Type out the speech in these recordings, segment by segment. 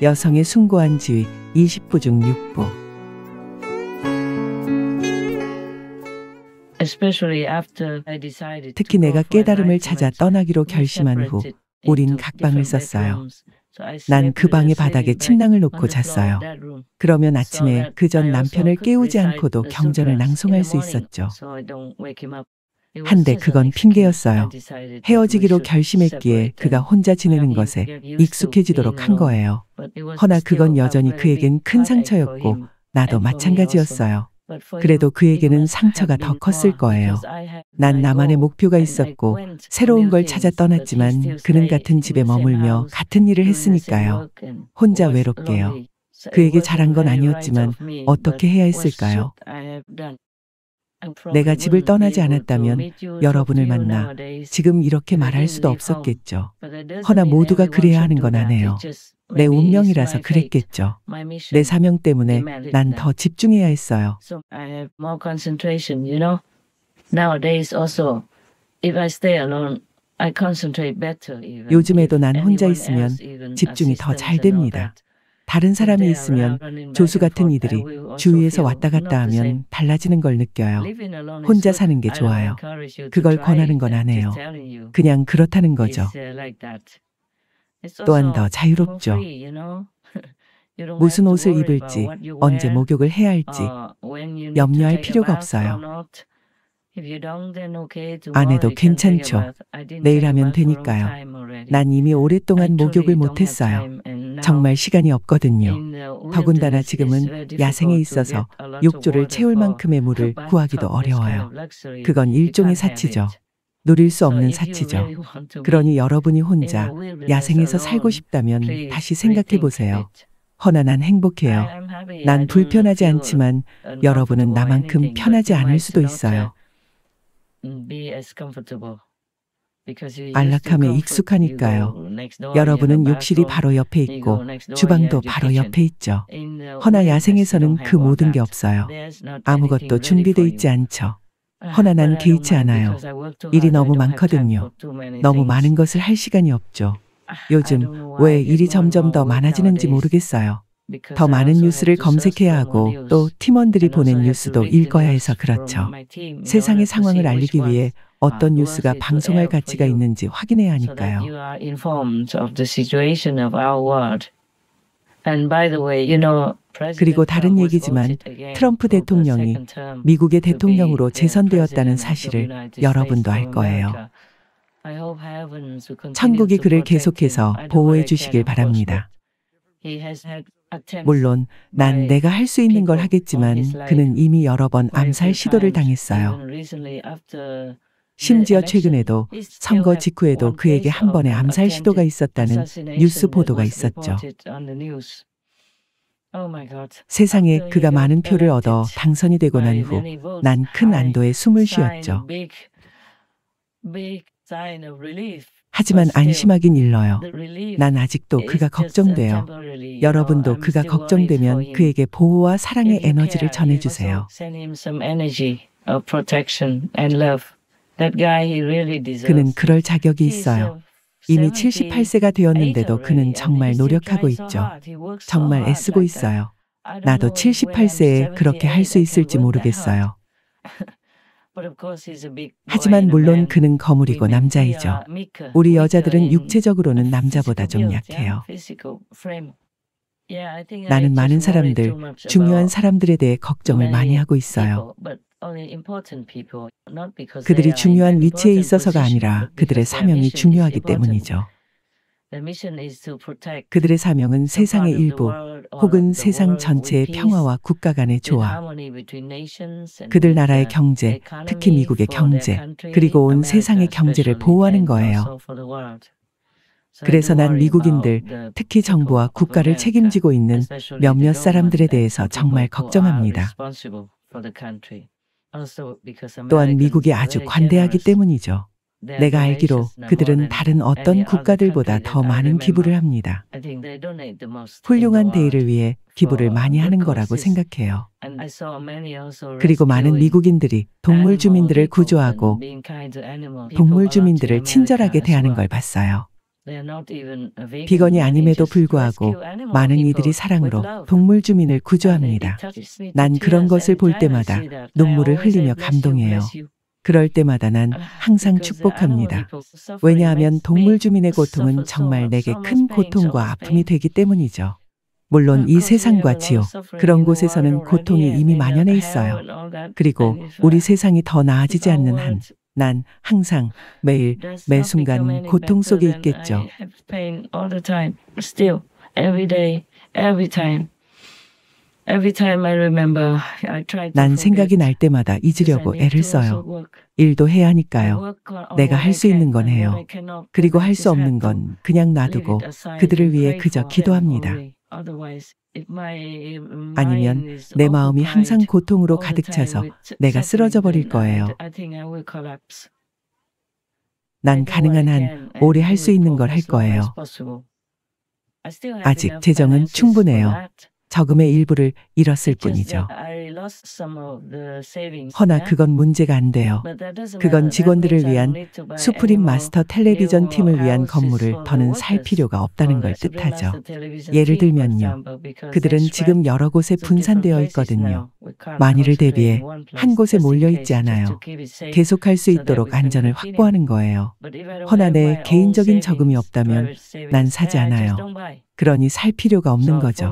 여성의 숭고한 지위 20부 중 6부. 특히 내가 깨달음을 찾아 떠나기로 결심한 후 우린 각방을 썼어요. 난 그 방의 바닥에 침낭을 놓고 잤어요. 그러면 아침에 그 전 남편을 깨우지 않고도 경전을 낭송할 수 있었죠. 한데 그건 핑계였어요. 헤어지기로 결심했기에 그가 혼자 지내는 것에 익숙해지도록 한 거예요. 허나 그건 여전히 그에겐 큰 상처였고 나도 마찬가지였어요. 그래도 그에게는 상처가 더 컸을 거예요. 난 나만의 목표가 있었고 새로운 걸 찾아 떠났지만 그는 같은 집에 머물며 같은 일을 했으니까요. 혼자 외롭게요. 그에게 잘한 건 아니었지만 어떻게 해야 했을까요? 내가 집을 떠나지 않았다면 여러분을 만나 지금 이렇게 말할 수도 없었겠죠. 허나 모두가 그래야 하는 건 아니에요. 내 운명이라서 그랬겠죠. 내 사명 때문에 난 더 집중해야 했어요. 요즘에도 난 혼자 있으면 집중이 더 잘 됩니다. 다른 사람이 있으면 조수 같은 이들이 주위에서 왔다 갔다 하면 달라지는 걸 느껴요. 혼자 사는 게 좋아요. 그걸 권하는 건 아니에요. 그냥 그렇다는 거죠. 또한 더 자유롭죠. 무슨 옷을 입을지, 언제 목욕을 해야 할지 염려할 필요가 없어요. 안 해도 괜찮죠. 내일 하면 되니까요. 난 이미 오랫동안 목욕을 못했어요. 정말 시간이 없거든요. 더군다나 지금은 야생에 있어서 욕조를 채울 만큼의 물을 구하기도 어려워요. 그건 일종의 사치죠. 누릴 수 없는 사치죠. 그러니 여러분이 혼자 야생에서 살고 싶다면 다시 생각해 보세요. 허나 난 행복해요. 난 불편하지 않지만 여러분은 나만큼 편하지 않을 수도 있어요. 안락함에 익숙하니까요. 여러분은 욕실이 바로 옆에 있고 주방도 바로 옆에 있죠. 허나 야생에서는 그 모든 게 없어요. 아무것도 준비되어 있지 않죠. 허나 난 개의치 않아요. 일이 너무 많거든요. 너무 많은 것을 할 시간이 없죠. 요즘 왜 일이 점점 더 많아지는지 모르겠어요. 더 많은 뉴스를 검색해야 하고 또 팀원들이 보낸 뉴스도 읽어야 해서 그렇죠. 세상의 상황을 알리기 위해 어떤 뉴스가 방송할 가치가 있는지 확인해야 하니까요. 그리고 다른 얘기지만 트럼프 대통령이 미국의 대통령으로 재선되었다는 사실을 여러분도 알 거예요. 천국이 그를 계속해서 보호해 주시길 바랍니다. 물론 난 내가 할 수 있는 걸 하겠지만 그는 이미 여러 번 암살 시도를 당했어요. 심지어 최근에도 선거 직후에도 그에게 한 번의 암살 시도가 있었다는 뉴스 보도가 있었죠. 세상에 그가 많은 표를 얻어 당선이 되고 난 후 난 큰 안도에 숨을 쉬었죠. 하지만 안심하긴 일러요. 난 아직도 그가 걱정돼요. 여러분도 그가 걱정되면 그에게 보호와 사랑의 에너지를 전해주세요. 그는 그럴 자격이 있어요. 이미 78세가 되었는데도 그는 정말 노력하고 있죠. 정말 애쓰고 있어요. 나도 78세에 그렇게 할 수 있을지 모르겠어요. 하지만 물론 그는 거물이고 남자이죠. 우리 여자들은 육체적으로는 남자보다 좀 약해요. 나는 많은 사람들, 중요한 사람들에 대해 걱정을 많이 하고 있어요. 그들이 중요한 위치에 있어서가 아니라 그들의 사명이 중요하기 때문이죠. 그들의 사명은 세상의 일부 혹은 세상 전체의 평화와 국가 간의 조화, 그들 나라의 경제, 특히 미국의 경제, 그리고 온 세상의 경제를 보호하는 거예요. 그래서 난 미국인들, 특히 정부와 국가를 책임지고 있는 몇몇 사람들에 대해서 정말 걱정합니다. 또한 미국이 아주 관대하기 때문이죠. 내가 알기로 그들은 다른 어떤 국가들보다 더 많은 기부를 합니다. 훌륭한 대의를 위해 기부를 많이 하는 거라고 생각해요. 그리고 많은 미국인들이 동물 주민들을 구조하고 동물 주민들을 친절하게 대하는 걸 봤어요. 비건이 아님에도 불구하고 많은 이들이 사랑으로 동물 주민을 구조합니다. 난 그런 것을 볼 때마다 눈물을 흘리며 감동해요. 그럴 때마다 난 항상 축복합니다. 왜냐하면 동물 주민의 고통은 정말 내게 큰 고통과 아픔이 되기 때문이죠. 물론 이 세상과 지옥, 그런 곳에서는 고통이 이미 만연해 있어요. 그리고 우리 세상이 더 나아지지 않는 한, 난 항상 매일, 매 순간 고통 속에 있겠죠. 난 생각이 날 때마다 잊으려고 애를 써요. 일도 해야 하니까요. 내가 할 수 있는 건 해요. 그리고 할 수 없는 건 그냥 놔두고 그들을 위해 그저 기도합니다. 아니면 내 마음이 항상 고통으로 가득 차서 내가 쓰러져 버릴 거예요. 난 가능한 한 오래 할 수 있는 걸 할 거예요. 아직 재정은 충분해요. 저금의 일부를 잃었을 뿐이죠. 허나 그건 문제가 안 돼요. 그건 직원들을 위한 수프림 마스터 텔레비전 팀을 위한 건물을 더는 살 필요가 없다는 걸 뜻하죠. 예를 들면요. 그들은 지금 여러 곳에 분산되어 있거든요. 만일을 대비해 한 곳에 몰려 있지 않아요. 계속할 수 있도록 안전을 확보하는 거예요. 허나 내 개인적인 저금이 없다면 난 사지 않아요. 그러니 살 필요가 없는 거죠.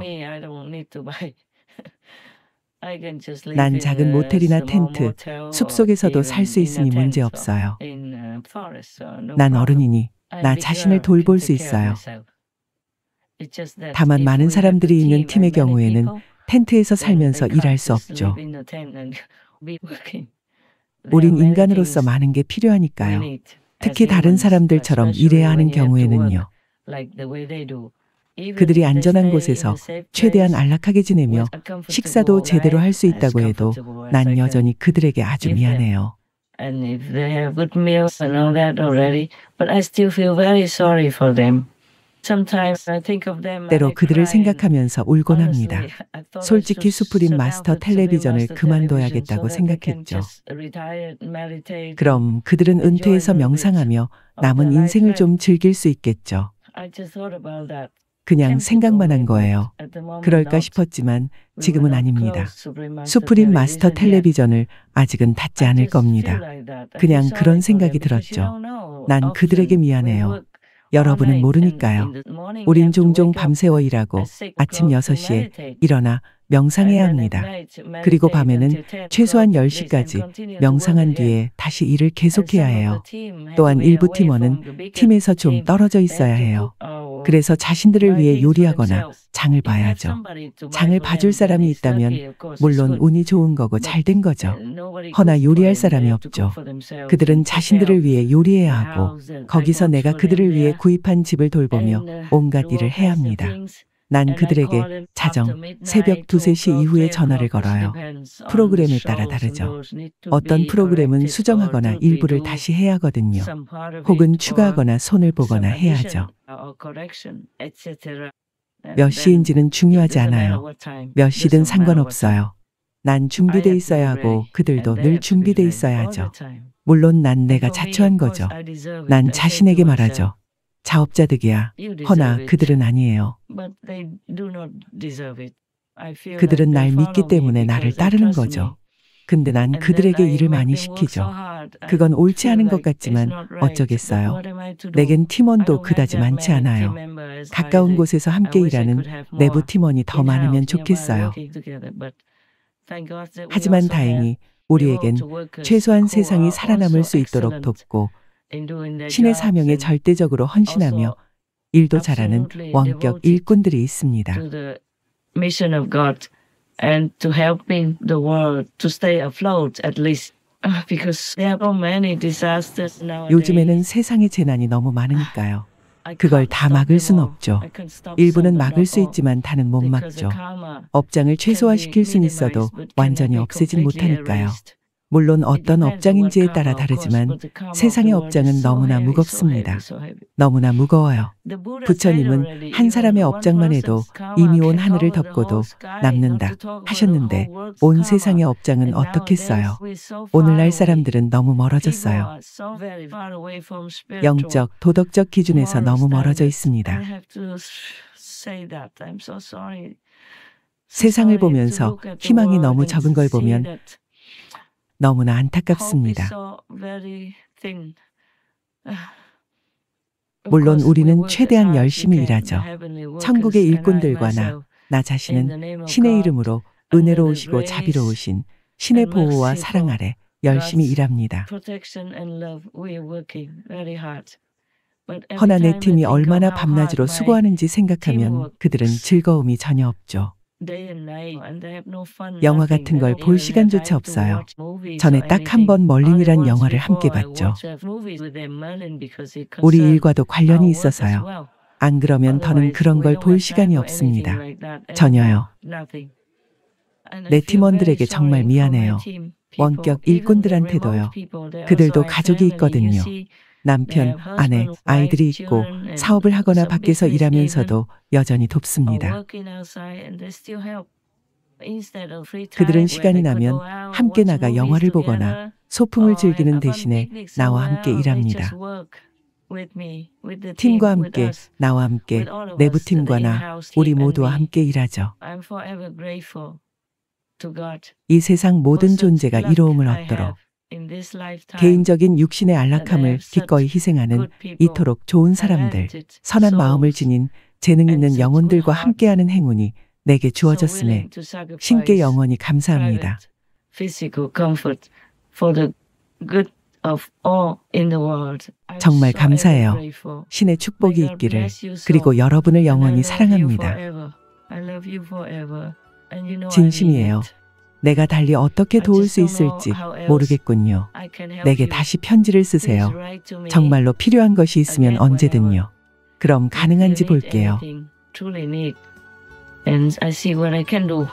난 작은 모텔이나 텐트, 숲속에서도 살 수 있으니 문제없어요. 난 어른이니 나 자신을 돌볼 수 있어요. 다만 많은 사람들이 있는 팀의 경우에는 텐트에서 살면서 일할 수 없죠. 우린 인간으로서 많은 게 필요하니까요. 특히 다른 사람들처럼 일해야 하는 경우에는요. 그들이 안전한 곳에서 최대한 안락하게 지내며 식사도 제대로 할 수 있다고 해도 난 여전히 그들에게 아주 미안해요. 때로 그들을 생각하면서 울곤 합니다. 솔직히 수프림 마스터 텔레비전을 그만둬야겠다고 생각했죠. 그럼 그들은 은퇴해서 명상하며 남은 인생을 좀 즐길 수 있겠죠. 그냥 생각만 한 거예요. 그럴까 싶었지만 지금은 아닙니다. 수프림 마스터 텔레비전을 아직은 닫지 않을 겁니다. 그냥 그런 생각이 들었죠. 난 그들에게 미안해요. 여러분은 모르니까요. 우린 종종 밤새워 일하고 아침 6시에 일어나 명상해야 합니다. 그리고 밤에는 최소한 10시까지 명상한 뒤에 다시 일을 계속해야 해요. 또한 일부 팀원은 팀에서 좀 떨어져 있어야 해요. 그래서 자신들을 위해 요리하거나 장을 봐야죠. 장을 봐줄 사람이 있다면 물론 운이 좋은 거고 잘된 거죠. 허나 요리할 사람이 없죠. 그들은 자신들을 위해 요리해야 하고 거기서 내가 그들을 위해 구입한 집을 돌보며 온갖 일을 해야 합니다. 난 그들에게 자정 새벽 2, 3시 이후에 전화를 걸어요. 프로그램에 따라 다르죠. 어떤 프로그램은 수정하거나 일부를 다시 해야 하거든요. 혹은 추가하거나 손을 보거나 해야죠. 몇 시인지는 중요하지 않아요. 몇 시든 상관없어요. 난 준비돼 있어야 하고 그들도 늘 준비돼 있어야 하죠. 물론 난 내가 자초한 거죠. 난 자신에게 말하죠. 자업자득이야. 허나 그들은 아니에요. 그들은 날 믿기 때문에 나를 따르는 거죠. 근데 난 그들에게 일을 많이 시키죠. 그건 옳지 않은 것 같지만 어쩌겠어요. 내겐 팀원도 그다지 많지 않아요. 가까운 곳에서 함께 일하는 내부 팀원이 더 많으면 좋겠어요. 하지만 다행히 우리에겐 최소한 세상이 살아남을 수 있도록 돕고 신의 사명에 절대적으로 헌신하며 일도 잘하는 원격 일꾼들이 있습니다. And to helping the world to stay afloat at least because there are so many disasters nowadays. 요즘에는 세상의 재난이 너무 많으니까요. 그걸 다 막을 순 없죠. 일부는 막을 수 있지만 다는 못 막죠. 업장을 최소화시킬 순 있어도 완전히 없애진 못하니까요. 물론 어떤 업장인지에 따라 다르지만 세상의 업장은 너무나 무겁습니다. 너무나 무거워요. 부처님은 한 사람의 업장만 해도 이미 온 하늘을 덮고도 남는다 하셨는데 온 세상의 업장은 어떻겠어요? 오늘날 사람들은 너무 멀어졌어요. 영적, 도덕적 기준에서 너무 멀어져 있습니다. 세상을 보면서 희망이 너무 적은 걸 보면 너무나 안타깝습니다. 물론 우리는 최대한 열심히 일하죠. 천국의 일꾼들과 나 자신은 신의 이름으로 은혜로우시고 자비로우신 신의 보호와 사랑 아래 열심히 일합니다. 허나 내 팀이 얼마나 밤낮으로 수고하는지 생각하면 그들은 즐거움이 전혀 없죠. 영화 같은 걸 볼 시간조차 없어요. 전에 딱 한 번 멀린이란 영화를 함께 봤죠. 우리 일과도 관련이 있어서요. 안 그러면 더는 그런 걸 볼 시간이 없습니다. 전혀요. 내 팀원들에게 정말 미안해요. 원격 일꾼들한테도요. 그들도 가족이 있거든요. 남편, 아내, 아이들이 있고 사업을 하거나 밖에서 일하면서도 여전히 돕습니다. 그들은 시간이 나면 함께 나가 영화를 보거나 소풍을 즐기는 대신에 나와 함께 일합니다. 팀과 함께, 나와 함께, 내부팀과 나, 우리 모두와 함께 일하죠. 이 세상 모든 존재가 이로움을 얻도록 개인적인 육신의 안락함을 기꺼이 희생하는 이토록 좋은 사람들, 선한 마음을 지닌 재능 있는 영혼들과 함께하는 행운이 내게 주어졌음에 신께 영원히 감사합니다. 정말 감사해요. 신의 축복이 있기를, 그리고 여러분을 영원히 사랑합니다. 진심이에요. 내가 달리 어떻게 도울 수 있을지 모르겠군요. 내게 다시 편지를 쓰세요. 정말로 필요한 것이 있으면 언제든요. 그럼 가능한지 볼게요. And I see what I can do.